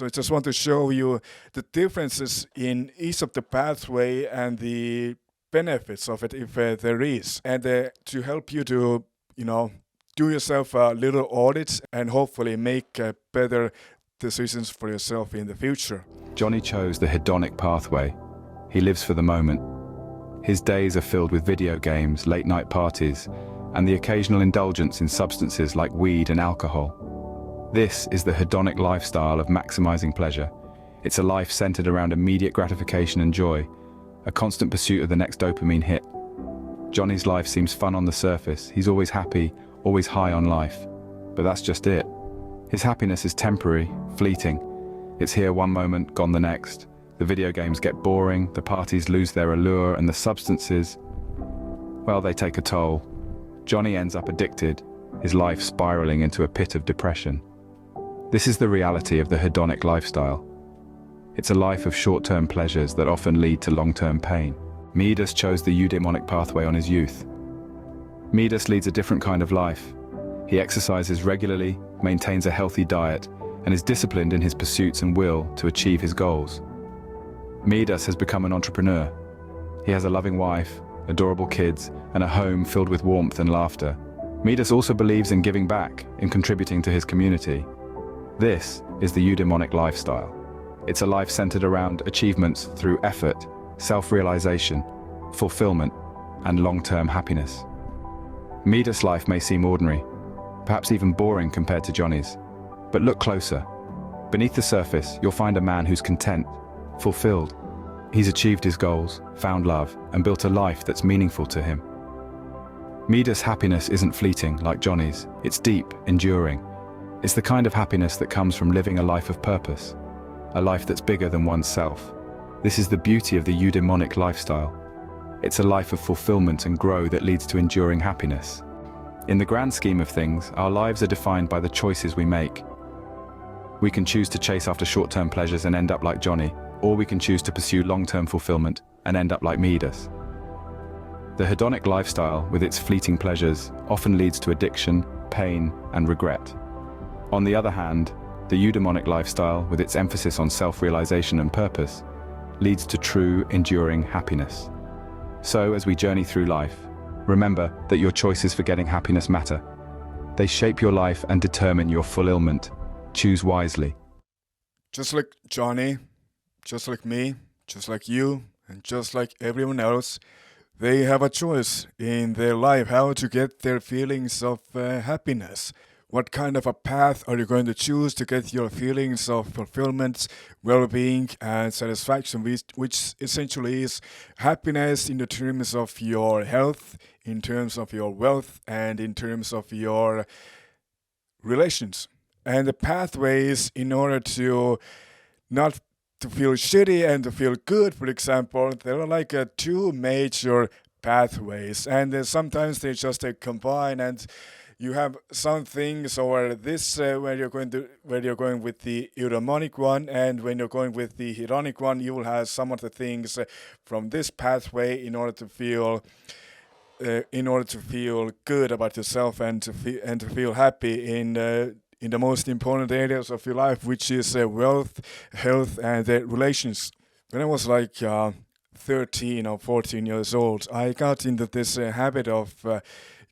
So I just want to show you the differences in each of the pathway and the benefits of it if there is, and to help you to, do yourself a little audit and hopefully make better decisions for yourself in the future. Johnny chose the hedonic pathway. He lives for the moment. His days are filled with video games, late-night parties, and the occasional indulgence in substances like weed and alcohol. This is the hedonic lifestyle of maximizing pleasure. It's a life centered around immediate gratification and joy, a constant pursuit of the next dopamine hit. Johnny's life seems fun on the surface. He's always happy, always high on life. But that's just it. His happiness is temporary, fleeting. It's here one moment, gone the next. The video games get boring, the parties lose their allure, and the substances, well, they take a toll. Johnny ends up addicted, his life spiraling into a pit of depression. This is the reality of the hedonic lifestyle. It's a life of short-term pleasures that often lead to long-term pain. Midas chose the eudaimonic pathway on his youth. Midas leads a different kind of life. He exercises regularly, maintains a healthy diet, and is disciplined in his pursuits and will to achieve his goals. Midas has become an entrepreneur. He has a loving wife, adorable kids, and a home filled with warmth and laughter. Midas also believes in giving back, in contributing to his community. This is the eudaimonic lifestyle. It's a life centered around achievements through effort, self-realization, fulfillment, and long-term happiness. Midas' life may seem ordinary, perhaps even boring compared to Johnny's. But look closer. Beneath the surface, you'll find a man who's content, fulfilled. He's achieved his goals, found love, and built a life that's meaningful to him. Midas' happiness isn't fleeting like Johnny's. It's deep, enduring. It's the kind of happiness that comes from living a life of purpose, a life that's bigger than oneself. This is the beauty of the eudaimonic lifestyle. It's a life of fulfillment and growth that leads to enduring happiness. In the grand scheme of things, our lives are defined by the choices we make. We can choose to chase after short-term pleasures and end up like Johnny, or we can choose to pursue long-term fulfillment and end up like Midas. The hedonic lifestyle, with its fleeting pleasures, often leads to addiction, pain, and regret. On the other hand, the eudaimonic lifestyle, with its emphasis on self-realization and purpose, leads to true, enduring happiness. So, as we journey through life, remember that your choices for getting happiness matter. They shape your life and determine your fulfillment. Choose wisely. Just like Johnny, just like me, just like you, and just like everyone else, they have a choice in their life how to get their feelings of happiness. What kind of a path are you going to choose to get your feelings of fulfillment, well-being, and satisfaction, which essentially is happiness in the terms of your health, in terms of your wealth, and in terms of your relations. And the pathways in order to not to feel shitty and to feel good, for example, there are like two major pathways, and sometimes they just combine, and you have some things, or this where you're going with the eudaimonic one, and when you're going with the hedonic one, you will have some of the things from this pathway in order to feel good about yourself and to feel happy in the most important areas of your life, which is wealth, health, and relations. When I was like 13 or 14 years old, I got into this habit of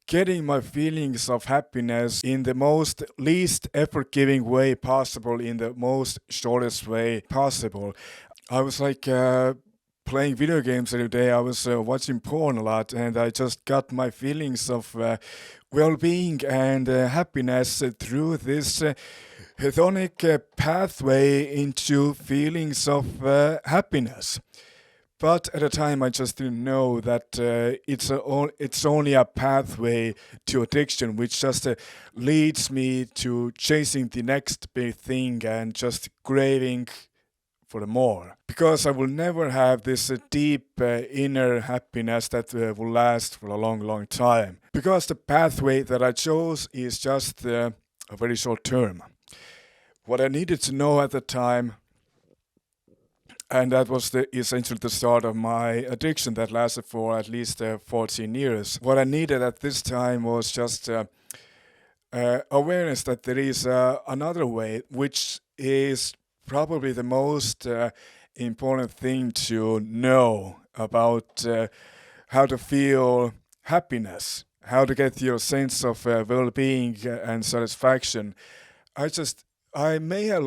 getting my feelings of happiness in the most least effort-giving way possible, in the most shortest way possible. I was like playing video games every day. I was watching porn a lot, and I just got my feelings of well-being and happiness through this hedonic pathway into feelings of happiness. But at the time, I just didn't know that it's only a pathway to addiction, which just leads me to chasing the next big thing and just craving for more. Because I will never have this deep inner happiness that will last for a long, long time. Because the pathway that I chose is just a very short term. What I needed to know at the time, and that was essentially the start of my addiction that lasted for at least 14 years. What I needed at this time was just awareness that there is another way, which is probably the most important thing to know about how to feel happiness, how to get your sense of well-being and satisfaction. I may have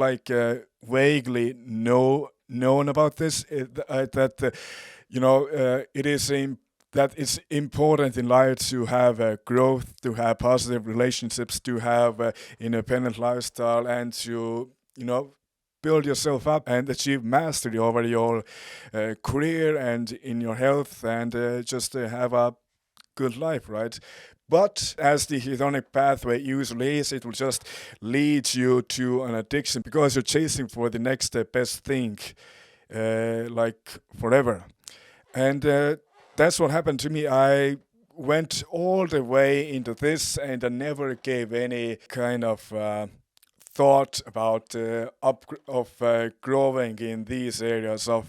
vaguely known about this that it is that it's important in life to have growth, to have positive relationships, to have independent lifestyle, and to build yourself up and achieve mastery over your career and in your health, and just have a good life, right? But as the hedonic pathway usually is, it will just lead you to an addiction because you're chasing for the next best thing, like forever. And that's what happened to me. I went all the way into this and I never gave any kind of thought about growing in these areas of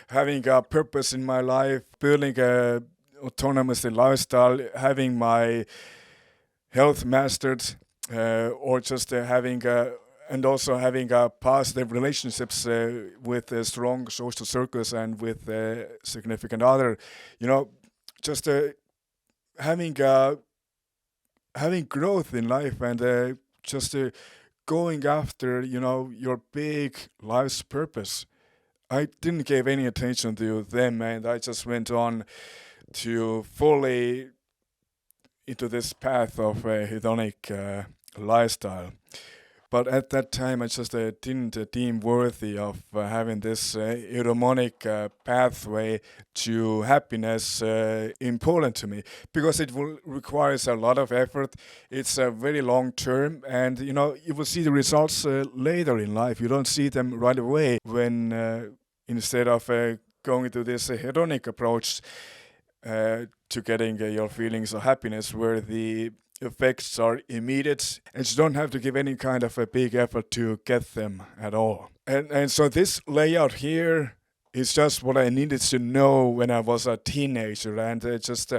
having a purpose in my life, building a autonomous lifestyle, having my health mastered, or just having and also having positive relationships with strong social circles and with significant other, just having having growth in life and just going after your big life's purpose. I didn't give any attention to them, and I just went on to fully into this path of a hedonic lifestyle. But at that time, I just didn't deem worthy of having this eudaimonic pathway to happiness important to me, because it will requires a lot of effort. It's very long term, and you will see the results later in life. You don't see them right away when instead of going into this hedonic approach to getting your feelings of happiness, where the effects are immediate and you don't have to give any kind of a big effort to get them at all. And so this layout here is just what I needed to know when I was a teenager, and just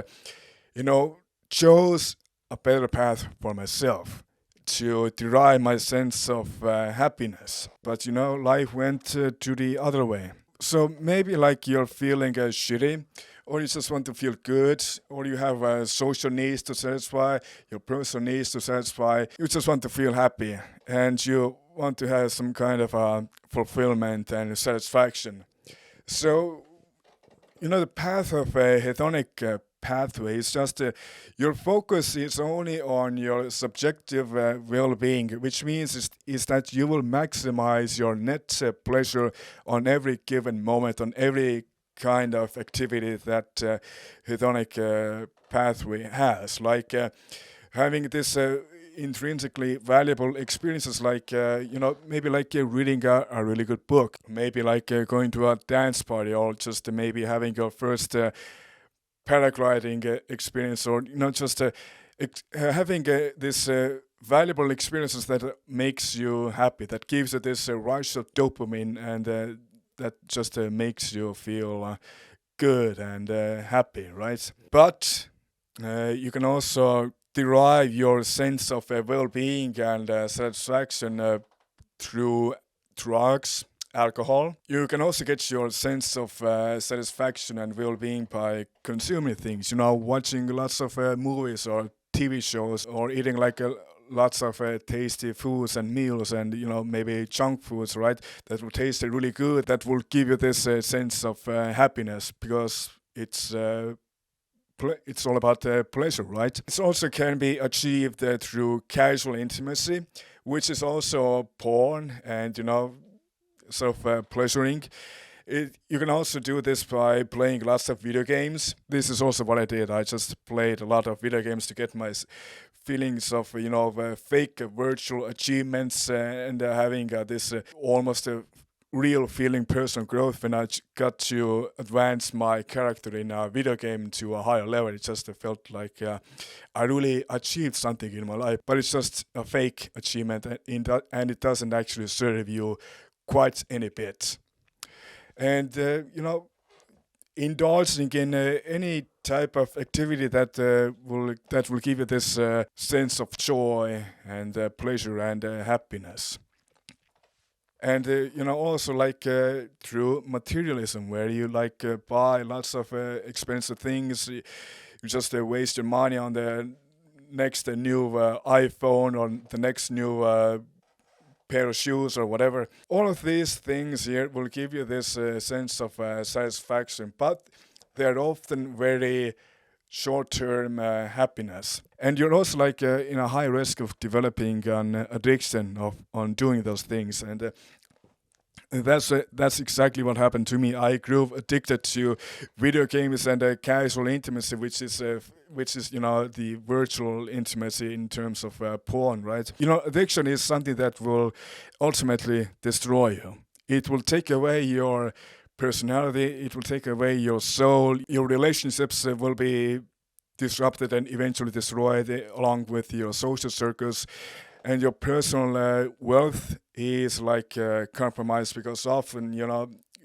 chose a better path for myself to derive my sense of happiness. But life went to the other way. So maybe like you're feeling shitty, or you just want to feel good, or you have social needs to satisfy, your personal needs to satisfy. You just want to feel happy, and you want to have some kind of fulfillment and satisfaction. So, the path of a hedonic pathway is just your focus is only on your subjective well-being, which means is that you will maximize your net pleasure on every given moment, on every kind of activity that hedonic pathway has, like having this intrinsically valuable experiences, like maybe like reading a really good book, maybe like going to a dance party, or just maybe having your first paragliding experience, or just having this valuable experiences that makes you happy, that gives you this rush of dopamine, and that just makes you feel good and happy, right? But you can also derive your sense of well-being and satisfaction through drugs, alcohol. You can also get your sense of satisfaction and well-being by consuming things, watching lots of movies or TV shows, or eating lots of tasty foods and meals, and maybe junk foods, right, that will taste really good, that will give you this sense of happiness, because it's all about pleasure, right? It also can be achieved through casual intimacy, which is also porn and self-pleasuring. You can also do this by playing lots of video games. This is also what I did. I just played a lot of video games to get my feelings of fake virtual achievements, and having this almost real feeling personal growth when I got to advance my character in a video game to a higher level. It just felt like I really achieved something in my life, but it's just a fake achievement, and it doesn't actually serve you quite any bit. And indulging in any type of activity that will give you this sense of joy and pleasure and happiness. And also like through materialism, where you like buy lots of expensive things. You just waste your money on the next new iPhone or the next new pair of shoes or whatever. All of these things here will give you this sense of satisfaction, but they're often very short-term happiness, and you're also like in a high risk of developing an addiction of on doing those things. And that's exactly what happened to me. I grew up addicted to video games and casual intimacy, which is the virtual intimacy in terms of porn, right? Addiction is something that will ultimately destroy you. It will take away your personality. It will take away your soul. Your relationships will be disrupted and eventually destroyed, along with your social circles, and your personal wealth is like compromised, because often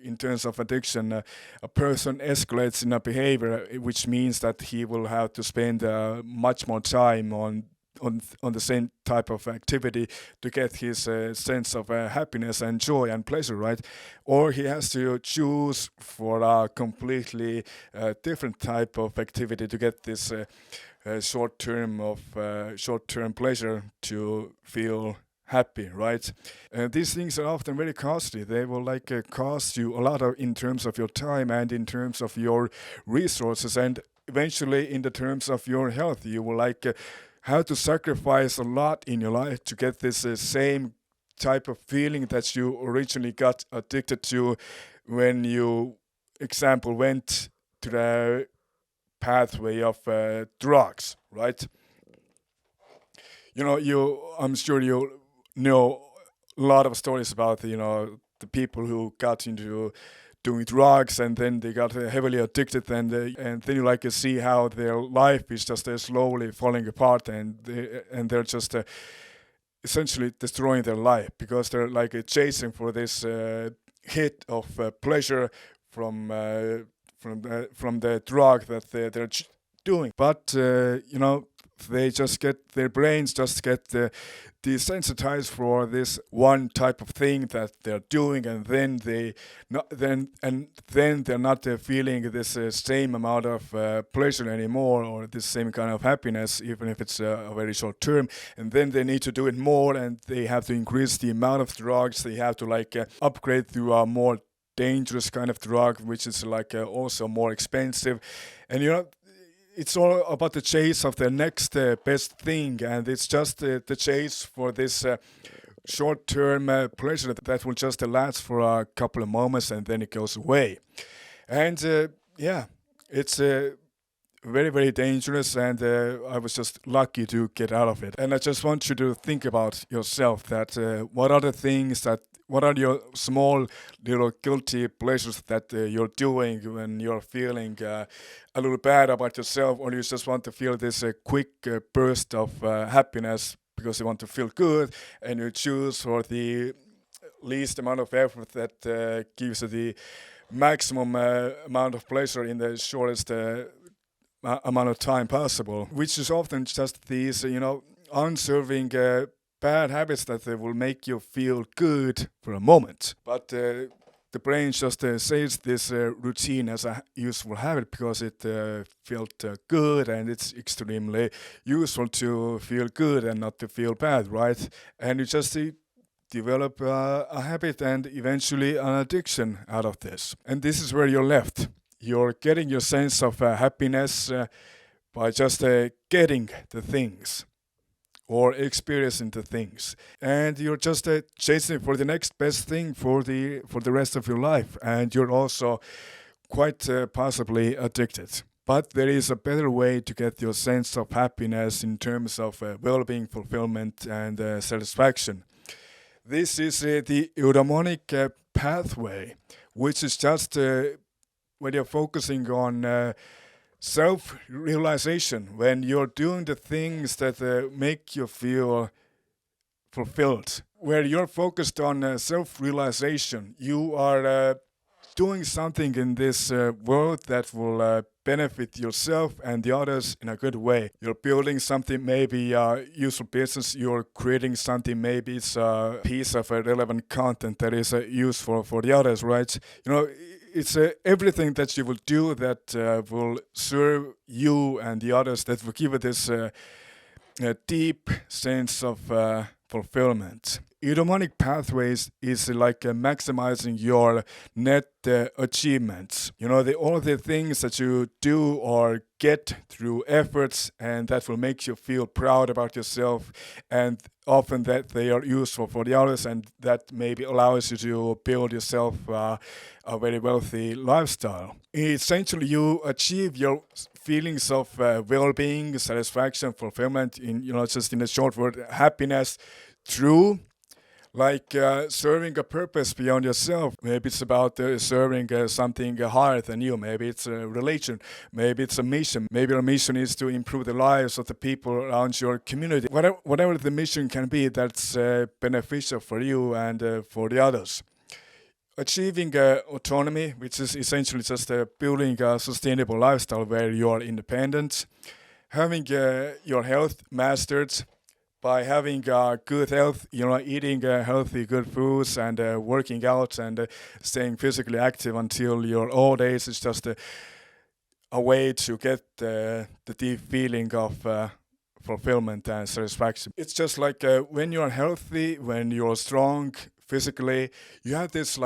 in terms of addiction, a person escalates in a behavior, which means that he will have to spend much more time on the same type of activity to get his sense of happiness and joy and pleasure, right? Or he has to choose for a completely different type of activity to get this short-term pleasure to feel happy, right? These things are often very costly. They will like cost you a lot in terms of your time and in terms of your resources, and eventually in the terms of your health. You will like have to sacrifice a lot in your life to get this same type of feeling that you originally got addicted to when you, example, went to the pathway of drugs, right? I'm sure you know a lot of stories about the people who got into doing drugs, and then they got heavily addicted, and then you like see how their life is just slowly falling apart, and they're just essentially destroying their life because they're like chasing for this hit of pleasure from the drug that they're doing. But they just get, their brains just get desensitized for this one type of thing that they're doing, and then they're not feeling this same amount of pleasure anymore, or this same kind of happiness, even if it's a very short term. And then they need to do it more, and they have to increase the amount of drugs. They have to like upgrade to a more dangerous kind of drug, which is like also more expensive. And it's all about the chase of the next best thing, and it's just the chase for this short-term pleasure that will just last for a couple of moments, and then it goes away. And it's very, very dangerous, and I was just lucky to get out of it. And I just want you to think about yourself, that what are your small little guilty pleasures that you're doing when you're feeling a little bad about yourself, or you just want to feel this quick burst of happiness because you want to feel good, and you choose for the least amount of effort that gives you the maximum amount of pleasure in the shortest amount of time possible, which is often just these, unserving bad habits that will make you feel good for a moment. But the brain just says this routine as a useful habit because it felt good, and it's extremely useful to feel good and not to feel bad, right? And you just develop a habit and eventually an addiction out of this. And this is where you're left. You're getting your sense of happiness by just getting the things or experiencing the things, and you're just chasing for the next best thing for the rest of your life, and you're also quite possibly addicted. But there is a better way to get your sense of happiness in terms of well-being, fulfillment, and satisfaction. This is the eudaimonic pathway, which is just when you're focusing on self-realization, when you're doing the things that make you feel fulfilled, where you're focused on self-realization. You are doing something in this world that will benefit yourself and the others in a good way. You're building something, maybe a useful business. You're creating something, maybe it's a piece of relevant content that is useful for the others, right? It's everything that you will do that will serve you and the others, that will give it this deep sense of fulfillment. Eudaimonic pathways is like maximizing your net achievements. All the things that you do or get through efforts, and that will make you feel proud about yourself, and often that they are useful for the others, and that maybe allows you to build yourself a very wealthy lifestyle. Essentially, you achieve your feelings of well-being, satisfaction, fulfillment, just in a short word, happiness, through serving a purpose beyond yourself. Maybe it's about serving something higher than you. Maybe it's a religion. Maybe it's a mission. Maybe your mission is to improve the lives of the people around your community. Whatever the mission can be, that's beneficial for you and for the others. Achieving autonomy, which is essentially just building a sustainable lifestyle where you are independent. Having your health mastered, by having good health, eating healthy, good foods, and working out and staying physically active until your old age is just a way to get the deep feeling of fulfillment and satisfaction. It's just like when you're healthy, when you're strong physically, you have this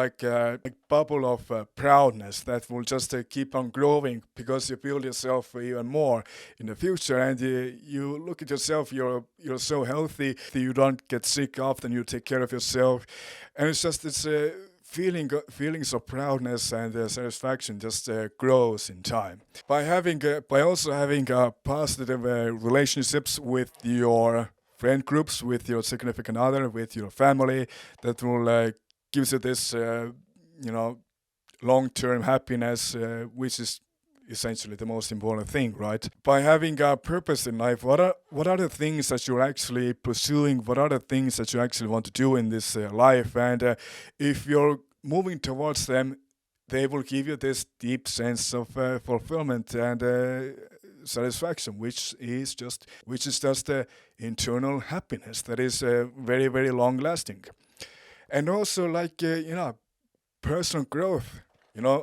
bubble of proudness that will just keep on growing, because you build yourself even more in the future, and you look at yourself, you're so healthy, you don't get sick often, you take care of yourself, and it's just this feelings of proudness and satisfaction just grows in time. By also having positive relationships with your friend groups, with your significant other, with your family, that will gives you this long-term happiness, which is essentially the most important thing, right? By having a purpose in life, what are the things that you're actually pursuing? What are the things that you actually want to do in this life? And if you're moving towards them, they will give you this deep sense of fulfillment and satisfaction, which is just internal happiness that is very, very long lasting. And also personal growth,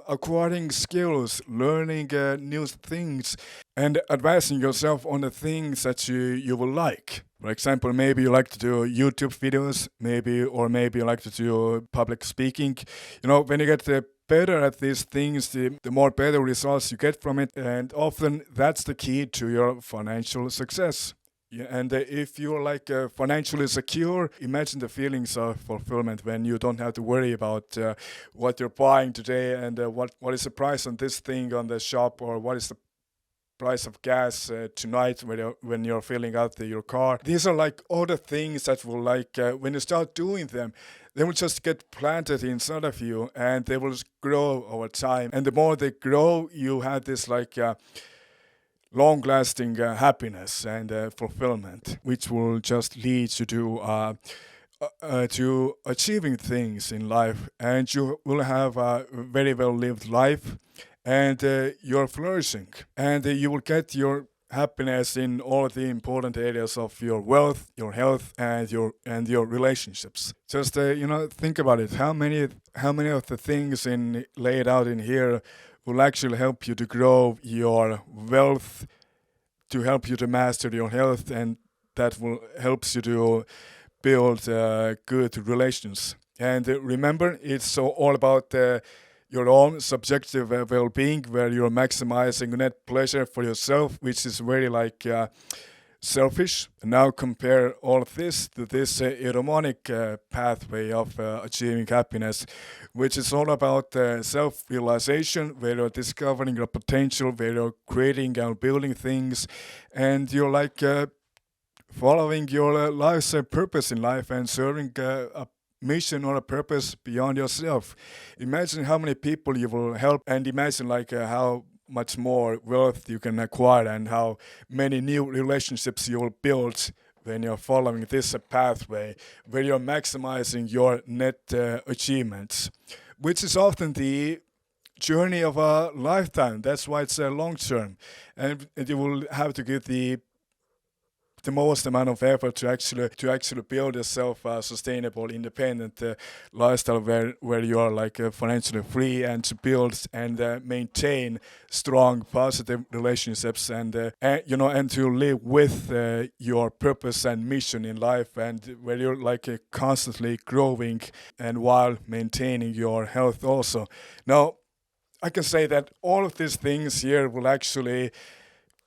acquiring skills, learning new things, and advancing yourself on the things that you will like. For example, maybe you like to do YouTube videos, maybe you like to do public speaking. When you get better at these things, the more better results you get from it, and often that's the key to your financial success. Yeah, and if you're financially secure, imagine the feelings of fulfillment when you don't have to worry about what you're buying today and what is the price on this thing on the shop, or what is the price of gas tonight when you're filling out your car. These are all the things that will when you start doing them, they will just get planted inside of you, and they will grow over time. And the more they grow, you have this long-lasting happiness and fulfillment, which will just lead you to achieving things in life, and you will have a very well-lived life, and you're flourishing, and you will get your happiness in all the important areas of your wealth, your health, and your relationships. Just think about it. How many of the things laid out in here will actually help you to grow your wealth, to help you to master your health, and that will helps you to build good relations. And remember, it's all about your own subjective well-being, where you're maximizing net pleasure for yourself, which is very selfish. Now compare all of this to this eudaimonic pathway of achieving happiness, which is all about self-realization, where you're discovering your potential, where you're creating and building things, and you're following your life's purpose in life and serving a mission or a purpose beyond yourself. Imagine how many people you will help, and imagine how much more wealth you can acquire, and how many new relationships you will build when you're following this pathway, where you're maximizing your net achievements, which is often the journey of a lifetime. That's why it's a long term, and you will have to give the most amount of effort to actually build yourself a sustainable, independent lifestyle where you are like financially free, and to build and maintain strong, positive relationships, and to live with your purpose and mission in life, and where you're like constantly growing and while maintaining your health also. Now, I can say that all of these things here will actually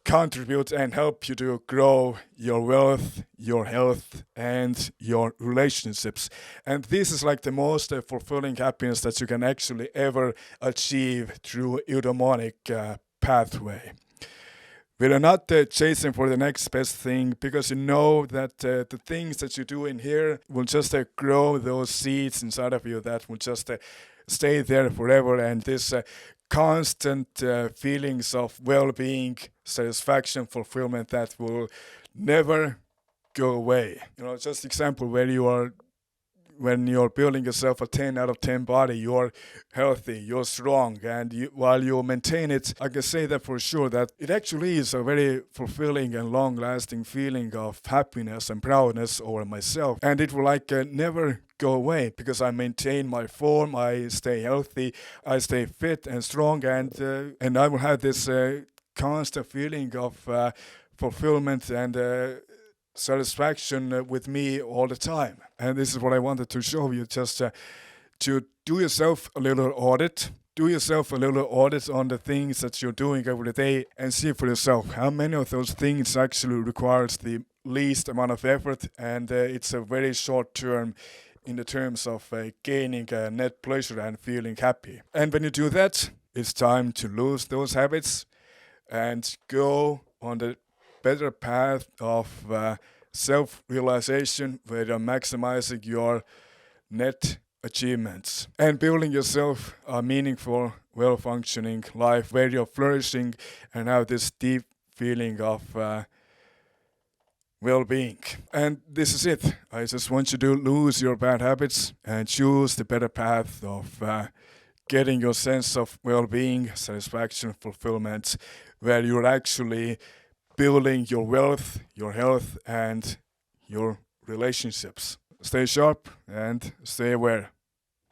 contribute and help you to grow your wealth, your health, and your relationships. And this is like the most fulfilling happiness that you can actually ever achieve through eudaimonic pathway. We are not chasing for the next best thing, because you know that the things that you do in here will just grow those seeds inside of you that will just stay there forever. And this constant feelings of well-being, satisfaction, fulfillment that will never go away. Just example where you are when you're building yourself a 10 out of 10 body, you're healthy, you're strong, and while you maintain it, I can say that for sure that it actually is a very fulfilling and long-lasting feeling of happiness and proudness over myself, and it will like never go away because I maintain my form, I stay healthy, I stay fit and strong, and I will have this constant feeling of fulfillment and satisfaction with me all the time. And this is what I wanted to show you, just to do yourself a little audit. Do yourself a little audit on the things that you're doing every day and see for yourself how many of those things actually requires the least amount of effort, and it's a very short term in the terms of gaining net pleasure and feeling happy. And when you do that, it's time to lose those habits and go on the better path of self-realization, where you're maximizing your net achievements and building yourself a meaningful, well-functioning life where you're flourishing and have this deep feeling of well-being. And this is it. I just want you to lose your bad habits and choose the better path of getting your sense of well-being, satisfaction, fulfillment, where you're actually building your wealth, your health, and your relationships. Stay sharp and stay aware.